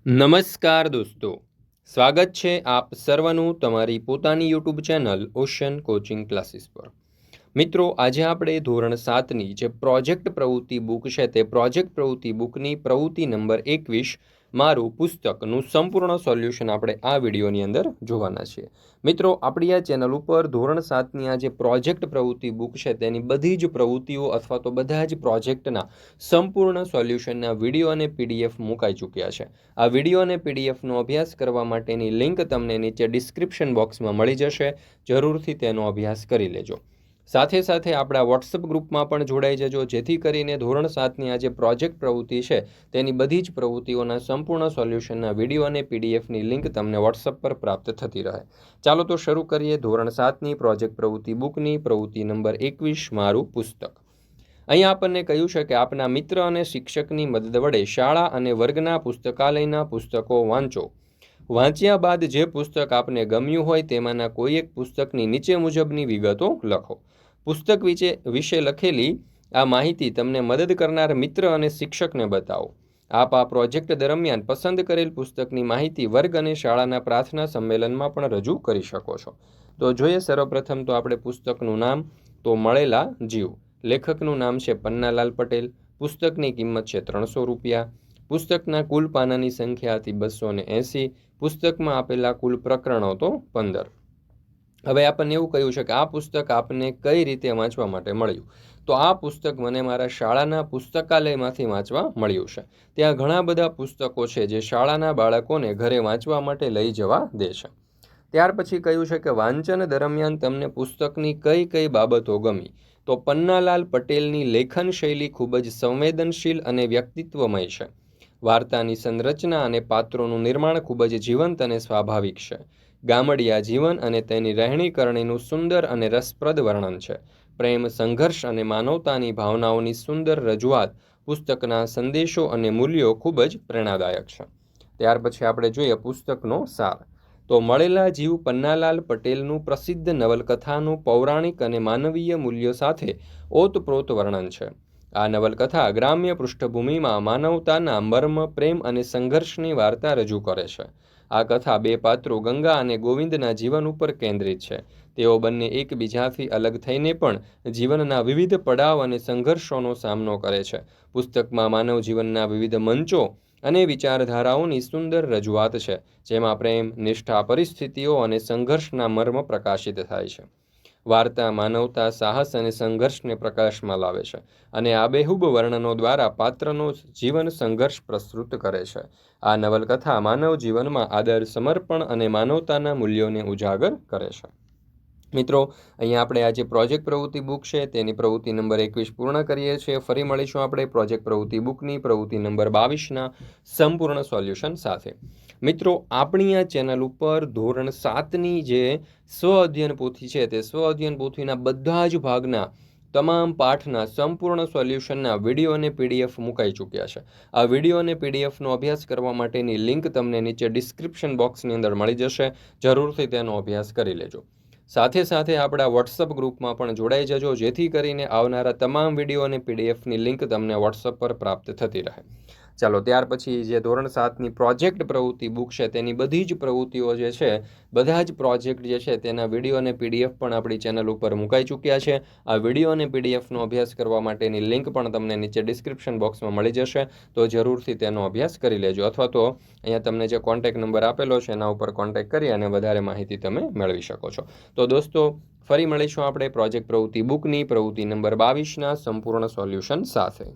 નમસ્કાર દોસ્તો, સ્વાગત છે આપ સર્વનું તમારી પોતાની YouTube channel ocean coaching classes પર। મિત્રો, આજે આપણે ધોરણ 7ની જે પ્રોજેક્ટ પ્રવૃત્તિ બુક છે તે પ્રોજેક્ટ પ્રવૃત્તિ બુકની પ્રવૃત્તિ નંબર 21 મારું પુસ્તકનું સંપૂર્ણ સોલ્યુશન આપણે આ વિડીયોની અંદર જોવાના છીએ। મિત્રો, આપણી આ ચેનલ ઉપર ધોરણ 7ની આ જે પ્રોજેક્ટ પ્રવૃત્તિ બુક છે તેની બધી જ પ્રવૃત્તિઓ અથવા તો બધા જ પ્રોજેક્ટના સંપૂર્ણ સોલ્યુશનના વિડીયો અને પીડીએફ મુકાઈ ચૂક્યા છે। આ વિડીયો અને પીડીએફનો અભ્યાસ કરવા માટેની લિંક તમને નીચે ડિસ્ક્રિપ્શન બોક્સમાં મળી જશે, જરૂરથી તેનો અભ્યાસ કરી લેજો। સાથે સાથે આપણા વોટ્સઅપ ગ્રુપમાં પણ જોડાઈ જજો, જેથી કરીને ધોરણ 7ની આ જે પ્રોજેક્ટ પ્રવૃત્તિ છે તેની બધી જ પ્રવૃત્તિઓના સંપૂર્ણ સોલ્યુશનના વિડીયો અને પીડીએફની લિંક તમને વોટ્સઅપ પર પ્રાપ્ત થતી રહે। ચાલો તો શરૂ કરીએ ધોરણ 7ની પ્રોજેક્ટ પ્રવૃત્તિ બુકની પ્રવૃત્તિ નંબર 21 મારું પુસ્તક। અહીં આપણને કહ્યું છે કે આપના મિત્ર અને શિક્ષકની મદદ વડે શાળા અને વર્ગના પુસ્તકાલયના પુસ્તકો વાંચો। વાંચ્યા બાદ જે પુસ્તક આપને ગમ્યું હોય તેમાંના કોઈ એક પુસ્તકની નીચે મુજબની વિગતો લખો। પુસ્તક વિશે લખેલી આ માહિતી તમને મદદ કરનાર મિત્ર અને શિક્ષકને બતાવો। આપ આ પ્રોજેક્ટ દરમિયાન પસંદ કરેલ પુસ્તકની માહિતી વર્ગ અને શાળાના પ્રાર્થના સંમેલનમાં પણ રજૂ કરી શકો છો। તો જોઈએ સર્વપ્રથમ તો આપણે પુસ્તકનું નામ, તો મળેલા જીવ। લેખકનું નામ છે પન્નાલાલ પટેલ। પુસ્તકની કિંમત છે 300 રૂપિયા। પુસ્તકના કુલ પાનાની સંખ્યા હતી 280। પુસ્તકમાં આપેલા કુલ પ્રકરણો તો 15। હવે આપણને એવું કહ્યું છે કે આ પુસ્તક આપને કઈ રીતે વાંચવા માટે મળ્યું, તો આ પુસ્તક મને મારા શાળાના પુસ્તકાલયમાંથી વાંચવા મળ્યું છે। ત્યાં ઘણા બધા પુસ્તકો છે જે શાળાના બાળકોને ઘરે વાંચવા માટે લઈ જવા દે છે। ત્યાર પછી કહ્યું છે કે વાંચન દરમિયાન તમને પુસ્તકની કઈ કઈ બાબતો ગમી, તો પન્નાલાલ પટેલની લેખન શૈલી ખૂબ જ સંવેદનશીલ અને વ્યક્તિત્વમય છે। વાર્તાની સંરચના અને પાત્રોનું નિર્માણ ખૂબ જ જીવંત અને સ્વાભાવિક છે। ગામડિયા જીવન અને તેની રહેણી કરણીનું સુંદર અને રસપ્રદ વર્ણન છે। પ્રેમ, સંઘર્ષ અને માનવતાની ભાવનાઓની સુંદર રજૂઆત, પુસ્તકના સંદેશો અને મૂલ્યો ખૂબ જ પ્રેરણાદાયક છે। ત્યાર પછી આપણે જોઈએ પુસ્તકનો સાર, તો મળેલા જીવ પન્નાલાલ પટેલનું પ્રસિદ્ધ નવલકથાનું પૌરાણિક અને માનવીય મૂલ્યો સાથે ઓતપ્રોત વર્ણન છે। આ નવલકથા ગ્રામ્ય પૃષ્ઠભૂમિમાં માનવતાના મર્મ, પ્રેમ અને સંઘર્ષની વાર્તા રજૂ કરે છે। આ કથા બે પાત્રો ગંગા અને ગોવિંદના જીવન ઉપર કેન્દ્રિત છે। તેઓ બંને એકબીજાથી અલગ થઈને પણ જીવનના વિવિધ પડાવ અને સંઘર્ષોનો સામનો કરે છે। પુસ્તકમાં માનવ જીવનના વિવિધ મંચો અને વિચારધારાઓની સુંદર રજૂઆત છે, જેમાં પ્રેમ, નિષ્ઠા, પરિસ્થિતિઓ અને સંઘર્ષના મર્મ પ્રકાશિત થાય છે। વાર્તા માનવતા, સાહસ અને સંઘર્ષને પ્રકાશમાં લાવે છે અને આબેહૂબ વર્ણનો દ્વારા પાત્રનો જીવન સંઘર્ષ પ્રસ્તુત કરે છે। આ નવલકથા માનવ જીવનમાં આદર, સમર્પણ અને માનવતાના મૂલ્યોને ઉજાગર કરે છે। મિત્રો, અહીંયા આપણે આ જે પ્રોજેક્ટ પ્રવૃત્તિ બુક છે તેની પ્રવૃત્તિ નંબર 21 પૂર્ણ કરીએ છીએ। ફરી મળીશું આપણે પ્રોજેક્ટ પ્રવૃત્તિ બુકની પ્રવૃત્તિ નંબર 22ના સંપૂર્ણ સોલ્યુશન સાથે। મિત્રો, આપણી આ ચેનલ ઉપર ધોરણ 7ની જે સ્વ અધ્યયન પોથી છે તે સ્વ અધ્યયન પોથીના બધા જ ભાગના તમામ પાઠના સંપૂર્ણ સોલ્યુશનના વિડીયો અને પીડીએફ મુકાઈ ચૂક્યા છે। આ વિડીયો અને પીડીએફનો અભ્યાસ કરવા માટેની લિંક તમને નીચે ડિસ્ક્રિપ્શન બોક્સની અંદર મળી જશે, જરૂરથી તેનો અભ્યાસ કરી લેજો। સાથે સાથે આપણા વોટ્સઅપ ગ્રુપમાં પણ જોડાઈ જજો, જેથી કરીને આવનારા તમામ વિડીયો અને પીડીએફની લિંક તમને વોટ્સઅપ પર પ્રાપ્ત થતી રહે। ચાલો, ત્યાર પછી જે ધોરણ 7ની પ્રોજેક્ટ પ્રવૃત્તિ બુક છે તેની બધી જ પ્રવૃત્તિઓ જે છે, બધા જ પ્રોજેક્ટ જે છે તેના વિડીયો અને પીડીએફ પણ આપણી ચેનલ ઉપર મુકાઈ ચૂક્યા છે। આ વિડીયો અને પીડીએફનો અભ્યાસ કરવા માટેની લિંક પણ તમને નીચે ડિસ્ક્રિપ્શન બોક્સમાં મળી જશે, તો જરૂરથી તેનો અભ્યાસ કરી લેજો, અથવા તો અહીંયા તમને જે કોન્ટેક્ટ નંબર આપેલો છે એના ઉપર કોન્ટેક્ટ કરી અને વધારે માહિતી તમે મેળવી શકો છો। તો દોસ્તો, ફરી મળીશું આપણે પ્રોજેક્ટ પ્રવૃત્તિ બુકની પ્રવૃત્તિ નંબર 22ના સંપૂર્ણ સોલ્યુશન સાથે।